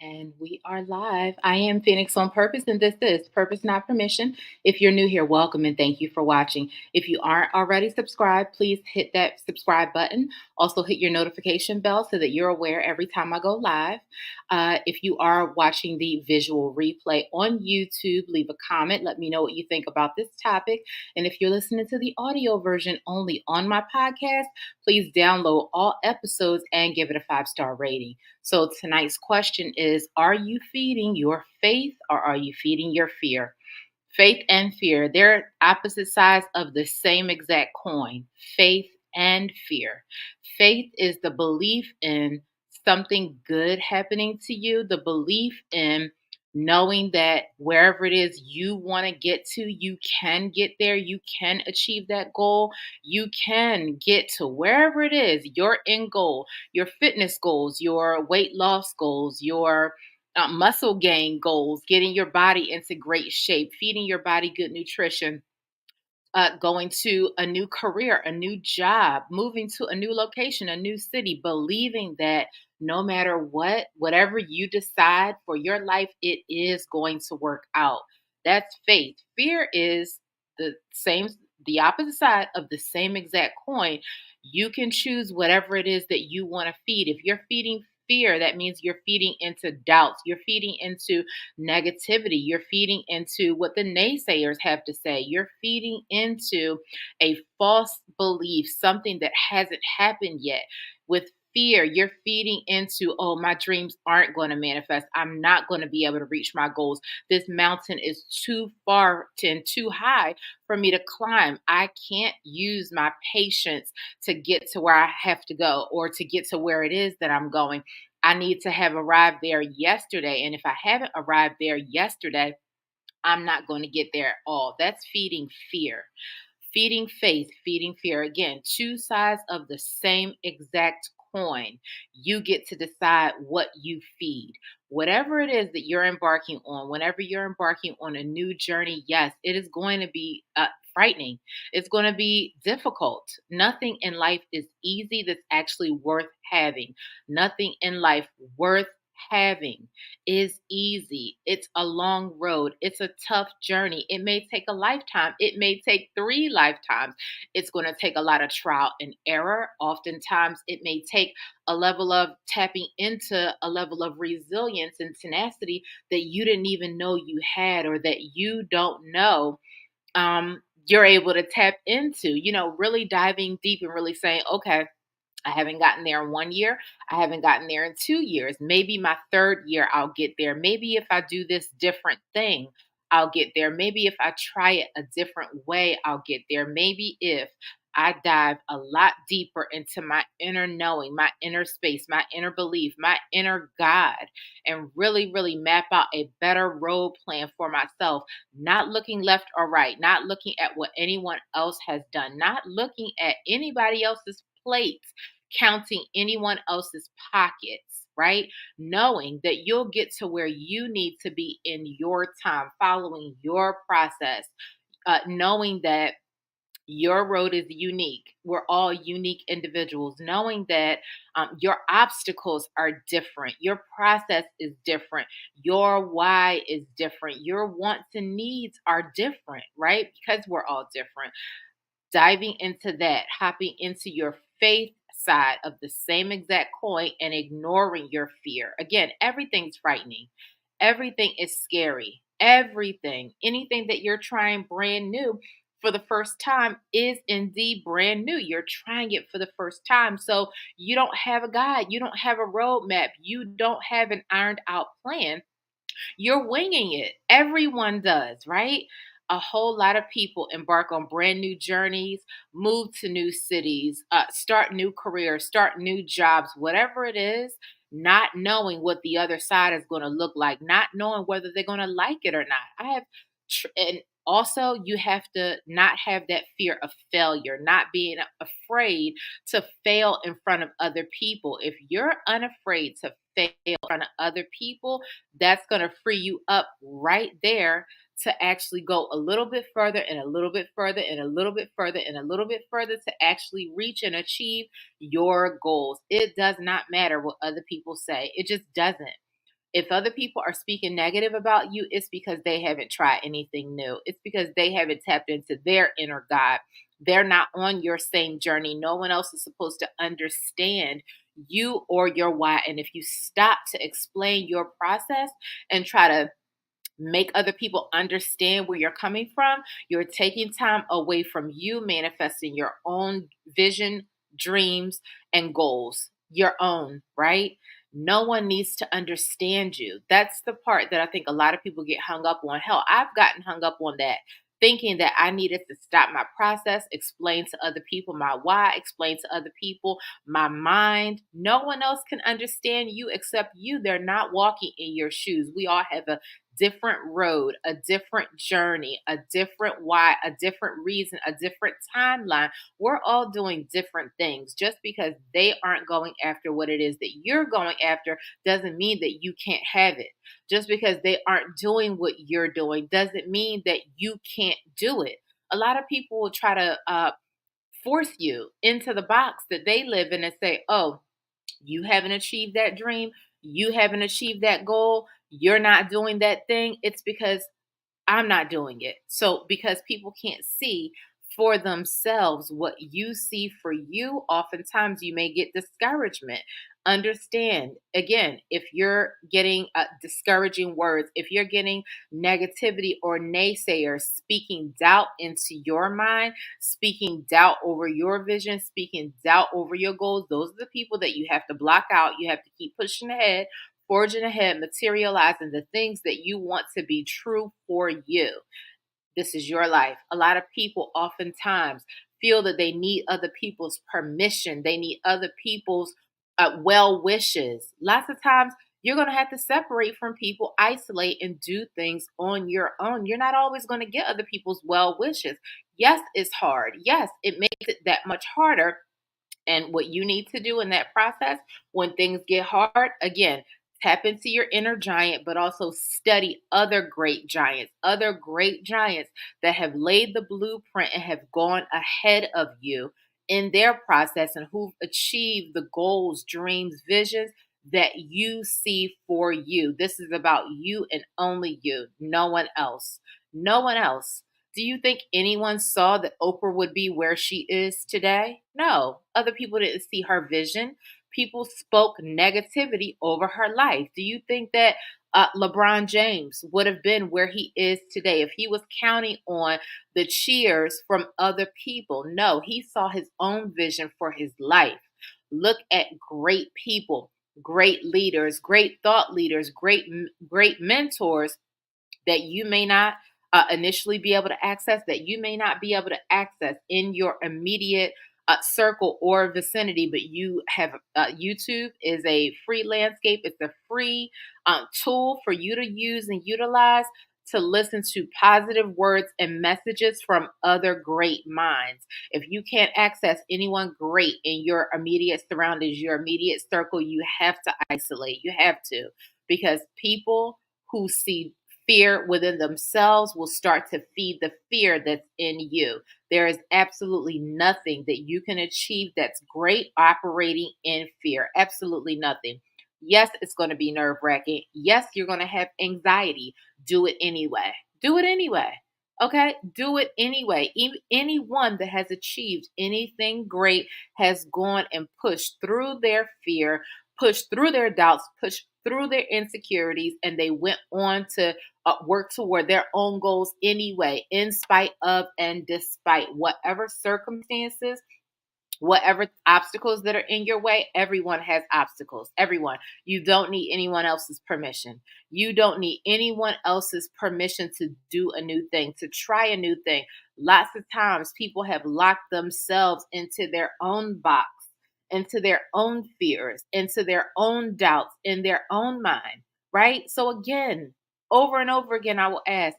And we are live. I am Phoenix on Purpose, and this is Purpose Not Permission. If you're new here, welcome and thank you for watching. If you aren't already subscribed, please hit that subscribe button. Also, hit your notification bell so that you're aware every time I go live. If you are watching the visual replay on YouTube, leave a comment. Let me know what you think about this topic. And if you're listening to the audio version only on my podcast, please download all episodes and give it a 5-star rating. So tonight's question is, are you feeding your faith or are you feeding your fear? Faith and fear, they're opposite sides of the same exact coin, faith and fear. Faith is the belief in something good happening to you, the belief in knowing that wherever it is you want to get to, you can get there, you can achieve that goal, you can get to wherever it is, your end goal, your fitness goals, your weight loss goals, your muscle gain goals, getting your body into great shape, feeding your body good nutrition, going to a new career, a new job, moving to a new location, a new city, believing that no matter what, whatever you decide for your life, it is going to work out. That's faith. Fear is the same, the opposite side of the same exact coin. You can choose whatever it is that you want to feed. If you're feeding fear, that means you're feeding into doubts, you're feeding into negativity, you're feeding into what the naysayers have to say, you're feeding into a false belief, something that hasn't happened yet. With fear, you're feeding into, oh, my dreams aren't going to manifest. I'm not going to be able to reach my goals. This mountain is too far and too high for me to climb. I can't use my patience to get to where I have to go or to get to where it is that I'm going. I need to have arrived there yesterday. And if I haven't arrived there yesterday, I'm not going to get there at all. That's feeding fear. Feeding faith, feeding fear. Again, two sides of the same exact coin. You get to decide what you feed. Whatever it is that you're embarking on, whenever you're embarking on a new journey, yes, it is going to be frightening. It's going to be difficult. Nothing in life is easy that's actually worth having. Nothing in life worth having is easy. It's a long road. It's a tough journey. It may take a lifetime. It may take 3 lifetimes. It's going to take a lot of trial and error. Oftentimes, it may take a level of tapping into a level of resilience and tenacity that you didn't even know you had or that you don't know you're able to tap into, really diving deep and really saying, okay, I haven't gotten there in 1 year. I haven't gotten there in 2 years. Maybe my third year, I'll get there. Maybe if I do this different thing, I'll get there. Maybe if I try it a different way, I'll get there. Maybe if I dive a lot deeper into my inner knowing, my inner space, my inner belief, my inner God, and really, really map out a better road plan for myself, not looking left or right, not looking at what anyone else has done, not looking at anybody else's plate, counting anyone else's pockets, right? Knowing that you'll get to where you need to be in your time, following your process, knowing that your road is unique. We're all unique individuals, knowing that your obstacles are different, your process is different, your why is different, your wants and needs are different, right? Because we're all different. Diving into that, hopping into your faith side of the same exact coin and ignoring your fear. Again, everything's frightening. Everything is scary. Everything, anything that you're trying brand new for the first time is indeed brand new. You're trying it for the first time. So you don't have a guide. You don't have a roadmap. You don't have an ironed out plan. You're winging it. Everyone does, right? A whole lot of people embark on brand new journeys, move to new cities, start new careers, start new jobs, whatever it is, not knowing what the other side is going to look like, not knowing whether they're going to like it or not. And also you have to not have that fear of failure, not being afraid to fail in front of other people. If you're unafraid to fail in front of other people, that's going to free you up right there to actually go a little bit further and a little bit further and a little bit further and a little bit further to actually reach and achieve your goals. It does not matter what other people say. It just doesn't. If other people are speaking negative about you, it's because they haven't tried anything new. It's because they haven't tapped into their inner God. They're not on your same journey. No one else is supposed to understand you or your why. And if you stop to explain your process and try to make other people understand where you're coming from, you're taking time away from you manifesting your own vision, dreams, and goals. Your own, right? No one needs to understand you. That's the part that I think a lot of people get hung up on. Hell, I've gotten hung up on that, thinking that I needed to stop my process, explain to other people my why, explain to other people my mind. No one else can understand you except you. They're not walking in your shoes. We all have a different road, a different journey, a different why, a different reason, a different timeline. We're all doing different things. Just because they aren't going after what it is that you're going after doesn't mean that you can't have it. Just because they aren't doing what you're doing doesn't mean that you can't do it. A lot of people will try to force you into the box that they live in and say, oh, you haven't achieved that dream, you haven't achieved that goal, you're not doing that thing. It's because I'm not doing it. So, because people can't see for themselves what you see for you, oftentimes you may get discouragement. Understand, again, if you're getting discouraging words, if you're getting negativity or naysayers speaking doubt into your mind, speaking doubt over your vision, speaking doubt over your goals, those are the people that you have to block out. You have to keep pushing ahead, forging ahead, materializing the things that you want to be true for you. This is your life. A lot of people oftentimes feel that they need other people's permission. They need other people's well wishes. Lots of times you're going to have to separate from people, isolate, and do things on your own. You're not always going to get other people's well wishes. Yes, it's hard. Yes, it makes it that much harder. And what you need to do in that process when things get hard, again, tap into your inner giant, but also study other great giants that have laid the blueprint and have gone ahead of you in their process and who've achieved the goals, dreams, visions that you see for you. This is about you and only you, no one else. No one else. Do you think anyone saw that Oprah would be where she is today? No. Other people didn't see her vision. People spoke negativity over her life. Do you think that LeBron James would have been where he is today if he was counting on the cheers from other people? No, he saw his own vision for his life. Look at great people, great leaders, great thought leaders, great mentors that you may not initially be able to access, that you may not be able to access in your immediate circle or vicinity. But you have YouTube is a free landscape. It's a free tool for you to use and utilize to listen to positive words and messages from other great minds. If you can't access anyone great in your immediate surroundings, your immediate circle, you have to isolate. You have to, because people who see fear within themselves will start to feed the fear that's in you. There is absolutely nothing that you can achieve that's great operating in fear. Absolutely nothing. Yes, it's going to be nerve wracking. Yes, you're going to have anxiety. Do it anyway. Do it anyway. Okay? Do it anyway. Anyone that has achieved anything great has gone and pushed through their fear, pushed through their doubts, pushed through their insecurities, and they went on to work toward their own goals anyway, in spite of and despite whatever circumstances, whatever obstacles that are in your way. Everyone has obstacles. Everyone. You don't need anyone else's permission. You don't need anyone else's permission to do a new thing, to try a new thing. Lots of times people have locked themselves into their own box, into their own fears, into their own doubts, in their own mind, right? So again, over and over again, I will ask,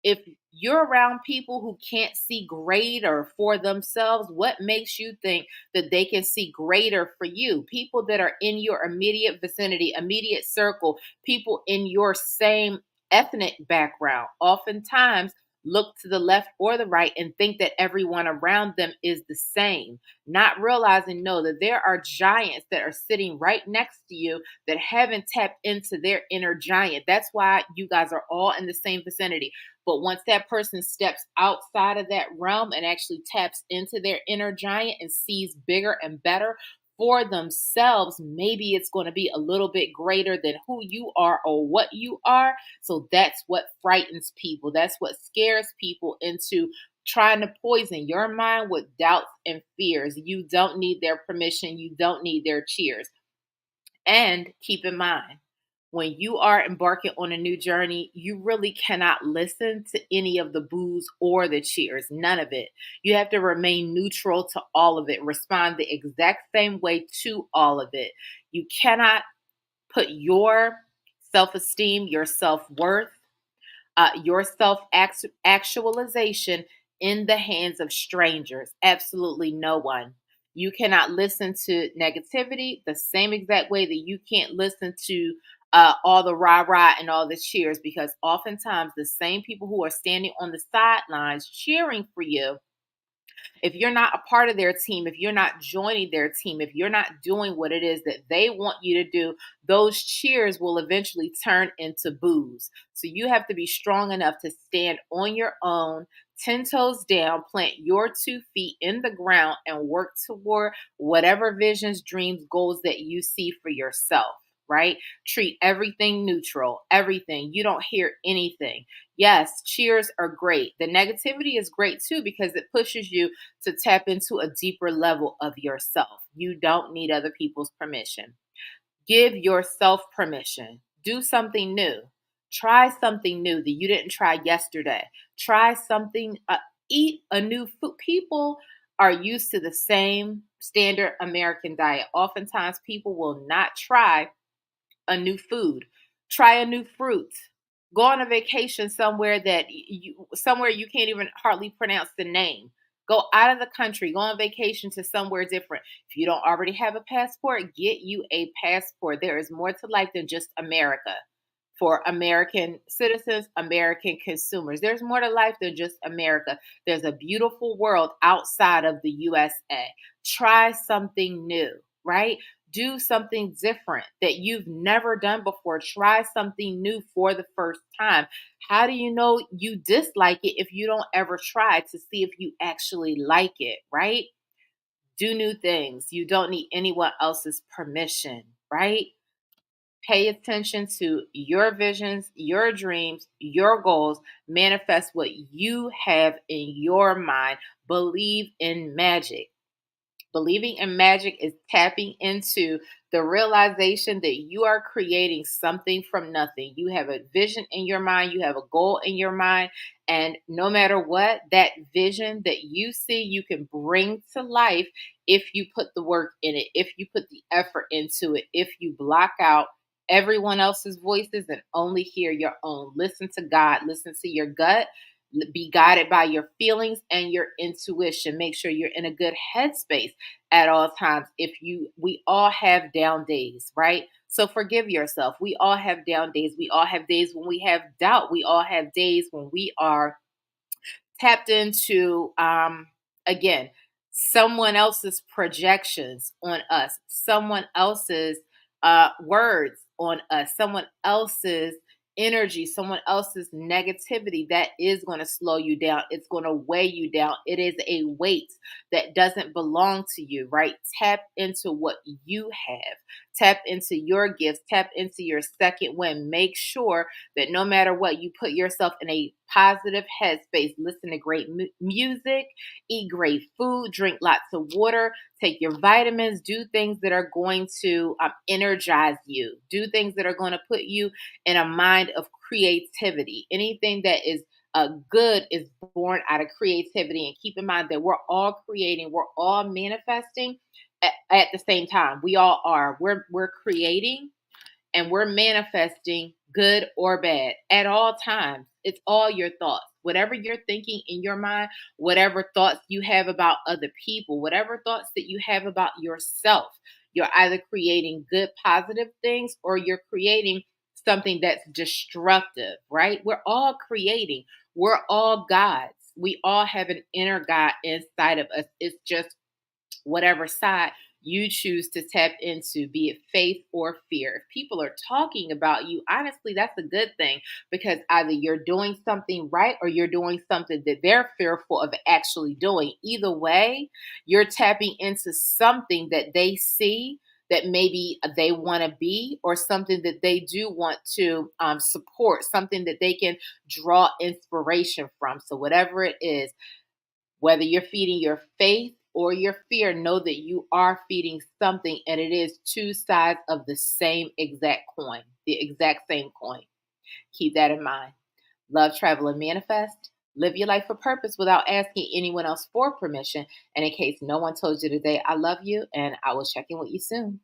if you're around people who can't see greater for themselves, what makes you think that they can see greater for you? People that are in your immediate vicinity, immediate circle, people in your same ethnic background. Oftentimes, look to the left or the right and think that everyone around them is the same, not realizing, no, that there are giants that are sitting right next to you that haven't tapped into their inner giant. That's why you guys are all in the same vicinity. But once that person steps outside of that realm and actually taps into their inner giant and sees bigger and better for themselves, maybe it's going to be a little bit greater than who you are or what you are. So that's what frightens people. That's what scares people into trying to poison your mind with doubts and fears. You don't need their permission. You don't need their cheers. And keep in mind, when you are embarking on a new journey, you really cannot listen to any of the boos or the cheers, none of it. You have to remain neutral to all of it, respond the exact same way to all of it. You cannot put your self esteem, your self worth, your self actualization in the hands of strangers. Absolutely no one. You cannot listen to negativity the same exact way that you can't listen to all the rah rah and all the cheers, because oftentimes the same people who are standing on the sidelines cheering for you, if you're not a part of their team, if you're not joining their team, if you're not doing what it is that they want you to do, those cheers will eventually turn into boos. So you have to be strong enough to stand on your own, 10 toes down, plant your 2 feet in the ground, and work toward whatever visions, dreams, goals that you see for yourself. Right? Treat everything neutral, everything. You don't hear anything. Yes, cheers are great. The negativity is great too, because it pushes you to tap into a deeper level of yourself. You don't need other people's permission. Give yourself permission. Do something new. Try something new that you didn't try yesterday. Try something, eat a new food. People are used to the same standard American diet. Oftentimes, people will not try a new food, try a new fruit, go on a vacation somewhere that somewhere you can't even hardly pronounce the name. Go out of the country, go on vacation to somewhere different. If you don't already have a passport, get you a passport. There is more to life than just America. For American citizens, American consumers, there's more to life than just America. There's a beautiful world outside of the USA. Try something new, right? Do something different that you've never done before. Try something new for the first time. How do you know you dislike it if you don't ever try to see if you actually like it, right? Do new things. You don't need anyone else's permission, right? Pay attention to your visions, your dreams, your goals. Manifest what you have in your mind. Believe in magic. Believing in magic is tapping into the realization that you are creating something from nothing. You have a vision in your mind, you have a goal in your mind, and no matter what, that vision that you see, you can bring to life if you put the work in it, if you put the effort into it, if you block out everyone else's voices and only hear your own. Listen to God, listen to your gut, be guided by your feelings and your intuition. Make sure you're in a good headspace at all times. We all have down days, right? So forgive yourself. We all have down days. We all have days when we have doubt. We all have days when we are tapped into, again, someone else's projections on us, someone else's words on us, someone else's energy, someone else's negativity. That is going to slow you down. It's going to weigh you down. It is a weight that doesn't belong to you, right? Tap into what you have. Tap into your gifts. Tap into your second wind. Make sure that no matter what, you put yourself in a positive headspace. Listen to great music, eat great food, drink lots of water, take your vitamins, do things that are going to energize you, do things that are going to put you in a mind of creativity. Anything that is good is born out of creativity. And keep in mind that we're all creating, we're all manifesting at the same time. We all are. We're creating and we're manifesting, good or bad, at all times. It's all your thoughts. Whatever you're thinking in your mind, whatever thoughts you have about other people, whatever thoughts that you have about yourself, you're either creating good, positive things, or you're creating something that's destructive, right? We're all creating. We're all gods. We all have an inner God inside of us. It's just whatever side you choose to tap into, be it faith or fear. If people are talking about you, honestly, that's a good thing, because either you're doing something right or you're doing something that they're fearful of actually doing. Either way, you're tapping into something that they see that maybe they want to be, or something that they do want to support, something that they can draw inspiration from. So, whatever it is, whether you're feeding your faith or your fear, know that you are feeding something, and it is two sides of the same exact coin, the exact same coin. Keep that in mind. Love, travel, and manifest. Live your life for purpose without asking anyone else for permission. And in case no one told you today, I love you, and I will check in with you soon.